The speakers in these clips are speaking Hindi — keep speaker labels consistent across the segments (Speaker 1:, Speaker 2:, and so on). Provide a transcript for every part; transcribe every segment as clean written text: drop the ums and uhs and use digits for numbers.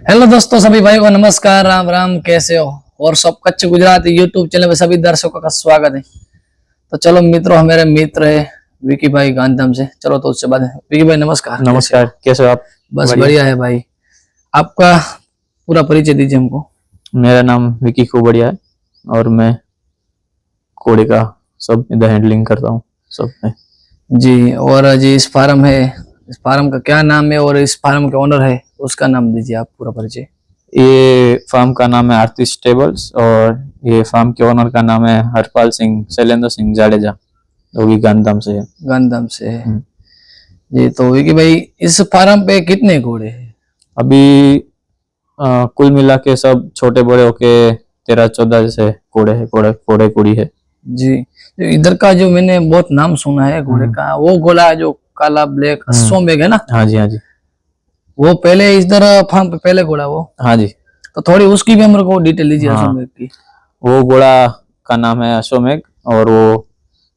Speaker 1: हेलो दोस्तों, सभी भाई को नमस्कार, राम राम। कैसे हो? और सब कच्छ गुजरात यूट्यूब चैनल पे सभी दर्शकों का स्वागत है। तो चलो मित्रों, मेरे मित्र है विकी भाई गांधीधाम से। चलो तो उससे बात है। विकी भाई नमस्कार।
Speaker 2: नमस्कार, कैसे हो आप?
Speaker 1: बस बढ़िया है भाई। आपका पूरा परिचय दीजिए हमको।
Speaker 2: मेरा नाम विकी खूबड़िया है और मैं कोड़े का सब इधर हैंडलिंग करता हूँ सब में।
Speaker 1: जी, और जी इस फार्म है, इस फार्म का क्या नाम है और इस फार्म के ओनर है उसका नाम दीजिए आप, पूरा परिचय।
Speaker 2: ये फार्म का नाम है आरती स्टेबल्स और ये फार्म के ओनर का नाम है हरपाल सिंह शैलेंद्र सिंह जाडेजा, जो कि गांधीधाम से है।
Speaker 1: गांधीधाम से है जी। तो विकी भाई, इस फार्म पे कितने घोड़े हैं
Speaker 2: अभी कुल मिला के सब छोटे बड़े होके 13-14 जैसे घोड़े है, घोड़े कुड़ी है
Speaker 1: जी। जो इधर का जो मैंने बहुत नाम सुना है घोड़े का, वो घोड़ा है जो काला ब्लैक अश्वमेघ है ना?
Speaker 2: हाँ जी, हाँ जी,
Speaker 1: वो पहले इधर फार्म पे पहले घोड़ा वो।
Speaker 2: हाँ जी।
Speaker 1: तो थोड़ी उसकी भी मेरे को डिटेल लीजिए
Speaker 2: हाँ,
Speaker 1: अश्वमेघ की।
Speaker 2: वो घोड़ा का नाम है अश्वमेघ और वो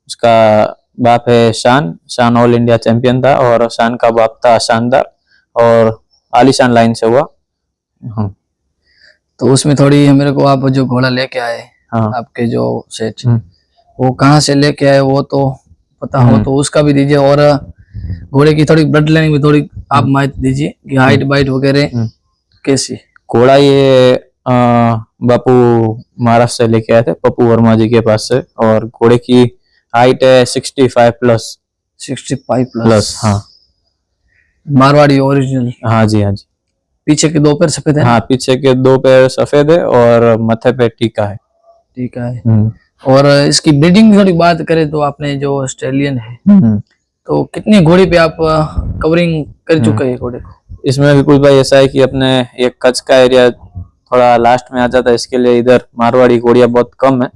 Speaker 2: उसका बाप है शान। शान ऑल इंडिया चैंपियन था और शान का बाप था शानदार और आलीशान लाइन से हुआ। हाँ,
Speaker 1: तो उसमें थोड़ी मेरे को, आप जो घोड़ा लेके आए
Speaker 2: हाँ,
Speaker 1: आपके जो सेठ, वो कहाँ से लेके आए वो तो पता हो तो उसका भी दीजिए। और घोड़े की थोड़ी ब्लड लाइन में थोड़ी आप माहिती दीजिए कि हाइट बाइट वगैरह कैसी।
Speaker 2: घोड़ा ये बापू महाराष्ट्र से लेके आए थे, पप्पू वर्मा जी के पास से। और घोड़े की हाइट है 65 प्लस।
Speaker 1: 65
Speaker 2: plus,
Speaker 1: plus?
Speaker 2: हाँ।
Speaker 1: मारवाड़ी ओरिजिनल?
Speaker 2: हाँ जी, हाँ जी।
Speaker 1: पीछे के दो पैर सफेद है?
Speaker 2: हाँ, पीछे के 2 पैर सफेद है और माथे पे टीका है।
Speaker 1: ठीक है। और इसकी ब्रीडिंग की थोड़ी बात करें तो आपने जो ऑस्ट्रेलियन है, तो कितनी घोड़ी पे आप कवरिंग कर चुके हैं घोड़े को?
Speaker 2: इसमें विपुल भाई ऐसा है कि अपने ये कच्छ का एरिया थोड़ा लास्ट में आ जाता है, इसके लिए इधर मारवाड़ी घोड़ियां बहुत कम है।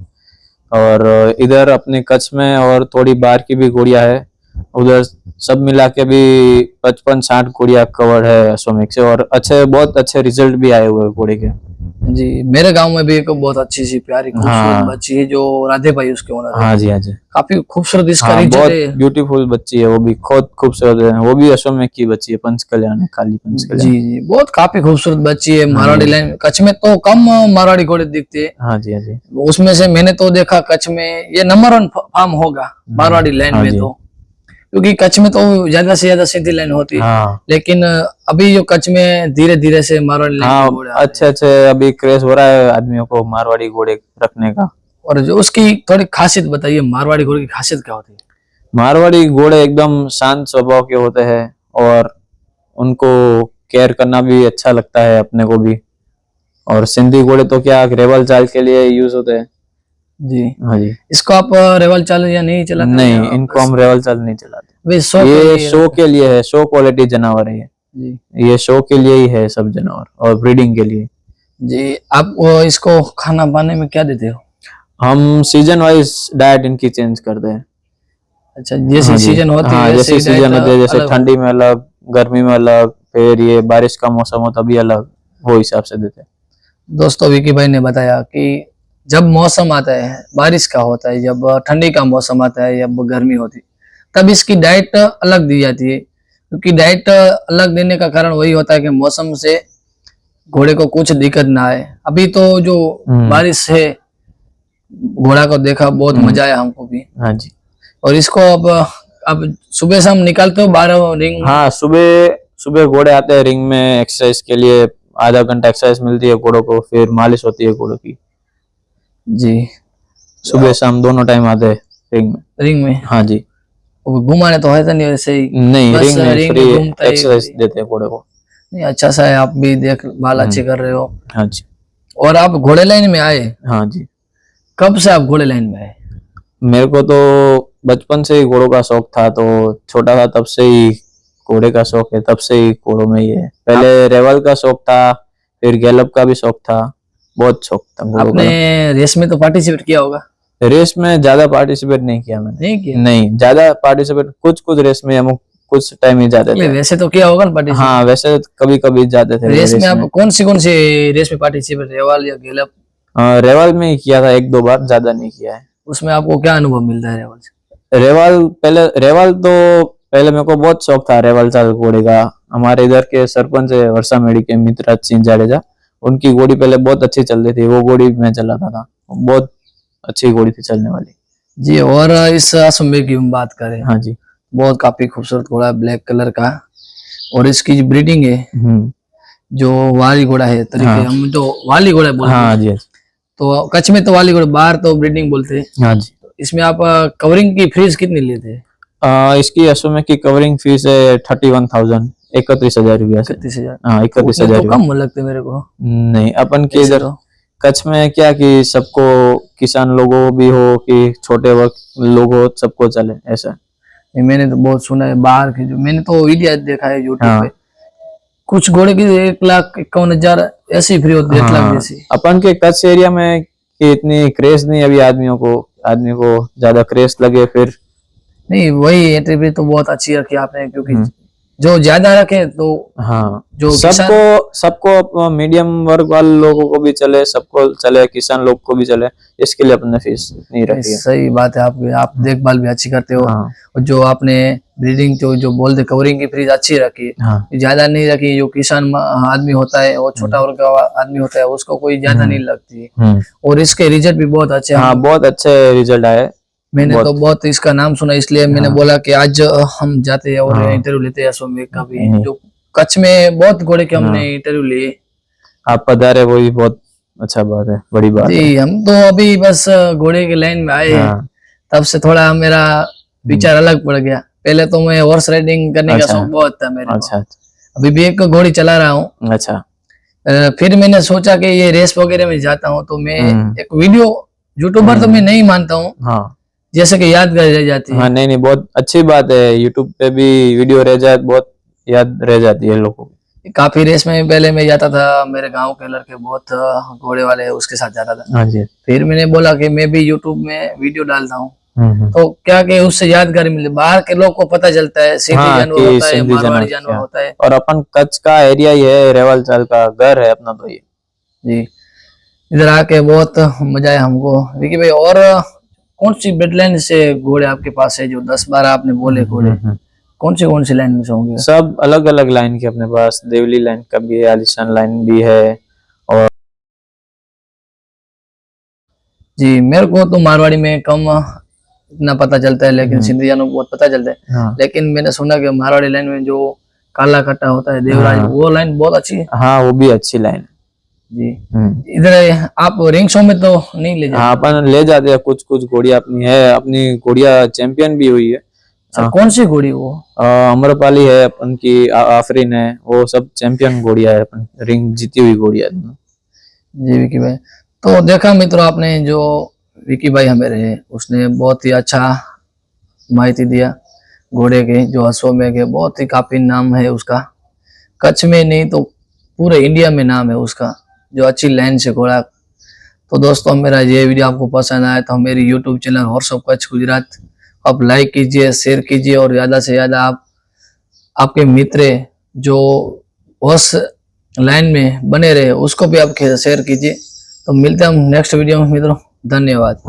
Speaker 2: और इधर अपने कच्छ में और थोड़ी बाहर की भी घोड़ियां है। उधर सब मिला के भी 55-60 घोड़ियां कवर है अश्वमेघ से और बहुत अच्छे रिजल्ट भी आए हुए घोड़े के।
Speaker 1: जी, मेरे गांव में भी एक बहुत अच्छी सी प्यारी खूबसूरत बच्ची है जो राधे भाई उसके ओनर है।
Speaker 2: हाँ जी, हाँ जी।
Speaker 1: काफी खूबसूरत इसका
Speaker 2: हाँ,
Speaker 1: रिजल्ट
Speaker 2: बहुत
Speaker 1: है।
Speaker 2: ब्यूटीफुल बच्ची है, वो भी बहुत खूबसूरत है। वो भी अश्वमेघ की बच्ची है, पंच कल्याण है, काली पंच
Speaker 1: जी
Speaker 2: कल्याण।
Speaker 1: जी, बहुत काफी खूबसूरत बच्ची है।
Speaker 2: हाँ
Speaker 1: मारवाड़ी
Speaker 2: जी,
Speaker 1: लाइन कच्छ में तो कम मारवाड़ी घोड़े दिखते हैं।
Speaker 2: हाँ जी, हाँ जी।
Speaker 1: उसमें से मैंने तो देखा कच्छ में ये नंबर 1 फार्म होगा मारवाड़ी लाइन
Speaker 2: हाँ
Speaker 1: में
Speaker 2: जी।
Speaker 1: तो। क्योंकि कच्छ में तो ज्यादा से ज्यादा सीधी लाइन होती है।
Speaker 2: हाँ,
Speaker 1: लेकिन अभी जो कच्छ में धीरे धीरे से मारवाड़ी लाइन के
Speaker 2: हाँ,
Speaker 1: घोड़े आ रहे हैं।
Speaker 2: अच्छे अच्छे अभी क्रेज हो रहा है आदमियों को मारवाड़ी घोड़े रखने का।
Speaker 1: और जो उसकी थोड़ी खासियत बताइए, मारवाड़ी घोड़े की खासियत क्या होती है?
Speaker 2: मारवाड़ी घोड़े एकदम शांत स्वभाव के होते हैं और उनको केयर करना भी अच्छा लगता है अपने को भी। और सिंधी घोड़े तो क्या रेवल चाल के लिए यूज होते हैं।
Speaker 1: जी।
Speaker 2: हाँ जी।
Speaker 1: इसको आप रेवल चाल या नहीं चलाते?
Speaker 2: नहीं, इनको हम रेवल चाल नहीं चलाते।
Speaker 1: शो के
Speaker 2: ये
Speaker 1: लिए
Speaker 2: शो के लिए है, शो क्वालिटी जानवर है ये।
Speaker 1: जी
Speaker 2: ये शो के लिए ही है सब जानवर और ब्रीडिंग के लिए।
Speaker 1: जी। आप इसको खाना पाने में क्या देते हो?
Speaker 2: हम सीजन वाइज डाइट इनकी चेंज करते हैं।
Speaker 1: अच्छा, जैसी
Speaker 2: हाँ जी,
Speaker 1: सीजन होती है
Speaker 2: हाँ,
Speaker 1: वैसे
Speaker 2: जैसे
Speaker 1: ही डाइट
Speaker 2: सीजन होते हैं, जैसे
Speaker 1: अलग
Speaker 2: ठंडी
Speaker 1: होगी।
Speaker 2: में अलग, गर्मी में अलग, फिर ये बारिश का मौसम हो तभी अलग, वो हिसाब से देते हैं।
Speaker 1: दोस्तों, विकी भाई ने बताया कि जब मौसम आता है बारिश का होता है, जब ठंडी का मौसम आता है, जब गर्मी होती है, तब इसकी डाइट अलग दी जाती है। क्योंकि डाइट अलग देने का कारण वही होता है कि मौसम से घोड़े को कुछ दिक्कत ना आए। अभी तो जो बारिश है, घोड़ा को देखा, बहुत मजा आया हमको भी।
Speaker 2: हाँ जी।
Speaker 1: और इसको अब सुबह शाम निकालते हो बारह रिंग?
Speaker 2: हाँ, सुबह सुबह घोड़े आते हैं रिंग में एक्सरसाइज के लिए। आधा घंटा एक्सरसाइज मिलती है घोड़ों को, फिर मालिश होती है घोड़ों की।
Speaker 1: जी।
Speaker 2: सुबह शाम दोनों टाइम आते हैं रिंग में।
Speaker 1: रिंग में
Speaker 2: हाँ जी।
Speaker 1: घुमाने तो है नहीं वैसे ही?
Speaker 2: नहीं,
Speaker 1: बस
Speaker 2: रिंग में
Speaker 1: रिंग
Speaker 2: फ्री
Speaker 1: में घूमता है
Speaker 2: एक्सरसाइज देते हैं घोड़े को।
Speaker 1: नहीं, अच्छा सा है। आप भी देख भाल अच्छी कर रहे हो।
Speaker 2: हाँ जी,
Speaker 1: और आप घोड़े लाइन में आए
Speaker 2: हाँ जी।
Speaker 1: कब से? आप घोड़े लाइन में आए?
Speaker 2: मेरे को तो बचपन से ही घोड़ों का शौक था, तो छोटा था तब से ही घोड़े का शौक है, तब से ही घोड़ों में ही है। पहले रेवल का शौक था, फिर गैलप का भी शौक था, बहुत शौक था घोड़ों
Speaker 1: आपने
Speaker 2: का।
Speaker 1: रेस में तो पार्टिसिपेट किया होगा?
Speaker 2: रेस में ज्यादा पार्टिसिपेट नहीं किया मैंने।
Speaker 1: नहीं किया?
Speaker 2: नहीं, ज्यादा पार्टिसिपेट कुछ कुछ रेस में हम कुछ टाइम ही जाते
Speaker 1: नहीं,
Speaker 2: थे।
Speaker 1: वैसे तो किया होगा ना पार्टिसिपेट?
Speaker 2: हाँ, वैसे कभी कभी जाते थे
Speaker 1: रेस में
Speaker 2: रेस
Speaker 1: आप
Speaker 2: में।
Speaker 1: कौन सी रेस में पार्टिसिपेट, रेवाल या गेलप?
Speaker 2: रेवल में ही किया था 1-2 बार, ज्यादा नहीं किया है।
Speaker 1: उसमें आपको क्या अनुभव मिलता है रेवाल से?
Speaker 2: रेवल पहले रेवल तो पहले मेरे को बहुत शौक था रेवल चाल घोड़े का। हमारे इधर के सरपंच है वर्षा मेड़ी के मित्रराज सिंह जाडेजा, उनकी घोड़ी पहले बहुत अच्छी चलती थी, वो घोड़ी मैं चलाता था, बहुत अच्छी घोड़ी थी चलने वाली।
Speaker 1: जी। और इस अश्वमेध की हम बात करें,
Speaker 2: हाँ जी।
Speaker 1: बहुत काफी खूबसूरत घोड़ा है, ब्लैक कलर का। और इसकी जो ब्रीडिंग है, जो वाली घोड़ा है तरीके,
Speaker 2: हाँ।
Speaker 1: हम तो वाली घोड़ा बोलते
Speaker 2: हाँ
Speaker 1: हैं,
Speaker 2: जी।
Speaker 1: तो कच्छ में तो वाली घोड़ा, बाहर तो ब्रीडिंग बोलते हैं।
Speaker 2: हाँ जी।
Speaker 1: इसमें आप कवरिंग की फीस कितनी लेते हैं?
Speaker 2: इसकी अश्वमेध की कवरिंग फीस है 31,000, 31,000 रुपया से।
Speaker 1: 31,000?
Speaker 2: हाँ, 31,000
Speaker 1: तो कम लगते मेरे को।
Speaker 2: नहीं, अपन के
Speaker 1: ऐसे
Speaker 2: इधर
Speaker 1: तो
Speaker 2: कच्छ में क्या कि सबको, किसान लोगों भी हो कि छोटे वर्ग लोग हो, सबको चले ऐसा।
Speaker 1: नहीं, मैंने तो बहुत सुना है बाहर की, जो मैंने तो वीडियो देखा है यूट्यूब
Speaker 2: हाँ।
Speaker 1: पे, कुछ घोड़े की 1,51,000 ऐसी फ्री होती है, 1,00,000
Speaker 2: हाँ,
Speaker 1: जैसी।
Speaker 2: अपन के कच्छ एरिया में कि इतनी क्रेज नहीं अभी, आदमी को ज्यादा क्रेज लगे फिर।
Speaker 1: नहीं, वही एंट्री फीस तो बहुत अच्छी रखी आपने, क्योंकि
Speaker 2: हम्म।
Speaker 1: जो ज्यादा रखे तो
Speaker 2: हाँ,
Speaker 1: जो किसान,
Speaker 2: सबको मीडियम वर्ग वाले लोगों को भी चले, सबको चले, किसान लोग को भी चले, इसके लिए अपने फीस नहीं रखी है।
Speaker 1: सही बात है आपकी, आप देखभाल भी अच्छी करते हो।
Speaker 2: हाँ।
Speaker 1: और जो आपने ब्रीडिंग जो बोलते कवरिंग की फ्रीज अच्छी रखी है,
Speaker 2: हाँ।
Speaker 1: ज्यादा नहीं रखी। जो किसान आदमी होता है और छोटा वर्ग का आदमी होता है, उसको कोई ज्यादा नहीं लगती है। और इसके रिजल्ट भी बहुत अच्छे हैं।
Speaker 2: हाँ, बहुत अच्छे रिजल्ट आए।
Speaker 1: मैंने तो बहुत इसका नाम सुना, इसलिए मैंने
Speaker 2: हाँ।
Speaker 1: बोला कि आज हम जाते हैं और
Speaker 2: हाँ।
Speaker 1: इंटरव्यू लेते हैं अश्वमेध का भी।
Speaker 2: नहीं।
Speaker 1: जो कच्छ में बहुत घोड़े के हमने
Speaker 2: हाँ।
Speaker 1: इंटरव्यू लिए।
Speaker 2: आप पधारे, वही बहुत अच्छा बात है, बड़ी बात है।
Speaker 1: जी, हम तो अभी बस घोड़े की लाइन में आए हैं,
Speaker 2: हाँ।
Speaker 1: तब से थोड़ा मेरा विचार अलग पड़ गया। पहले तो मैं हॉर्स राइडिंग करने का
Speaker 2: अच्छा।
Speaker 1: शौक बहुत था मेरे को।
Speaker 2: अच्छा।
Speaker 1: अभी भी एक घोड़ी चला रहा हूँ।
Speaker 2: अच्छा।
Speaker 1: फिर मैंने सोचा कि ये रेस वगैरह में जाता हूँ तो मैं एक वीडियो, यूट्यूबर तो मैं नहीं मानता हूँ,
Speaker 2: हाँ।
Speaker 1: जैसे कि यादगार रह जाती है।
Speaker 2: हाँ, नहीं, बहुत अच्छी बात है, यूट्यूब पे भी वीडियो रह जाए, बहुत याद रह जाती है लोगों को।
Speaker 1: काफी रेस में पहले मैं जाता था, मेरे गांव के लड़के बहुत घोड़े वाले हैं, उसके साथ जाता था।
Speaker 2: हाँ जी।
Speaker 1: फिर मैंने बोला कि मैं भी यूट्यूब में वीडियो डालता हूँ,
Speaker 2: हम्म।
Speaker 1: तो क्या कि उससे यादगारी मिले, बाहर के लोग को पता चलता है सिंधी
Speaker 2: हाँ,
Speaker 1: जानवर
Speaker 2: कि
Speaker 1: होता है,
Speaker 2: सिंधी
Speaker 1: मारवाड़ी
Speaker 2: जानवर
Speaker 1: जानवर
Speaker 2: क्या,
Speaker 1: होता है।
Speaker 2: और अपन कच्छ का एरिया ही है, रेवल चाल का घर है अपना तो ये।
Speaker 1: जी, इधर आके बहुत मजा आया हमको विकी भाई। और कौन सी ब्लड से घोड़े आपके पास है? जो 10-12 आपने बोले घोड़े, कौन सी लाइन में से होंगे?
Speaker 2: सब अलग अलग लाइन के अपने पास, देवली लाइन का भी है, आलिशान लाइन भी है। और
Speaker 1: जी, मेरे को तो मारवाड़ी में कम इतना पता चलता है, लेकिन सिंधी जानवर को बहुत पता चलता है।
Speaker 2: हाँ।
Speaker 1: लेकिन मैंने सुना कि मारवाड़ी लाइन में जो काला कट्टा होता है देवराज,
Speaker 2: हाँ।
Speaker 1: वो लाइन बहुत अच्छी है।
Speaker 2: हाँ, वो भी अच्छी लाइन।
Speaker 1: जी, इधर आप रिंग शो में तो नहीं ले
Speaker 2: हाँ,
Speaker 1: जाते?
Speaker 2: अपन ले जाते हैं, कुछ कुछ घोड़िया अपनी है, अपनी घोड़िया चैंपियन भी हुई है।
Speaker 1: अच्छा, कौन सी घोड़ी वो?
Speaker 2: अम्रपाली है अपन की, आफरीन है, वो सब चैंपियन घोड़िया है, अपन रिंग जीती हुई घोड़िया है।
Speaker 1: जी विकी भाई, तो देखा मित्रों आपने, जो विकी भाई हमें रहे, उसने बहुत ही अच्छा माहिती दिया घोड़े के, जो अश्वमेध है, बहुत ही काफी नाम है उसका, कच्छ में नहीं तो पूरे इंडिया में नाम है उसका, जो अच्छी लाइन से घोड़ा। तो दोस्तों, मेरा ये वीडियो आपको पसंद आया तो मेरी YouTube channel horse of Kutch Gujarat आप लाइक कीजिए, शेयर कीजिए, और ज्यादा से ज्यादा आप आपके मित्र जो हॉर्स लाइन में बने रहे उसको भी आप शेयर कीजिए। तो मिलते हैं हम नेक्स्ट वीडियो में मित्रों, धन्यवाद।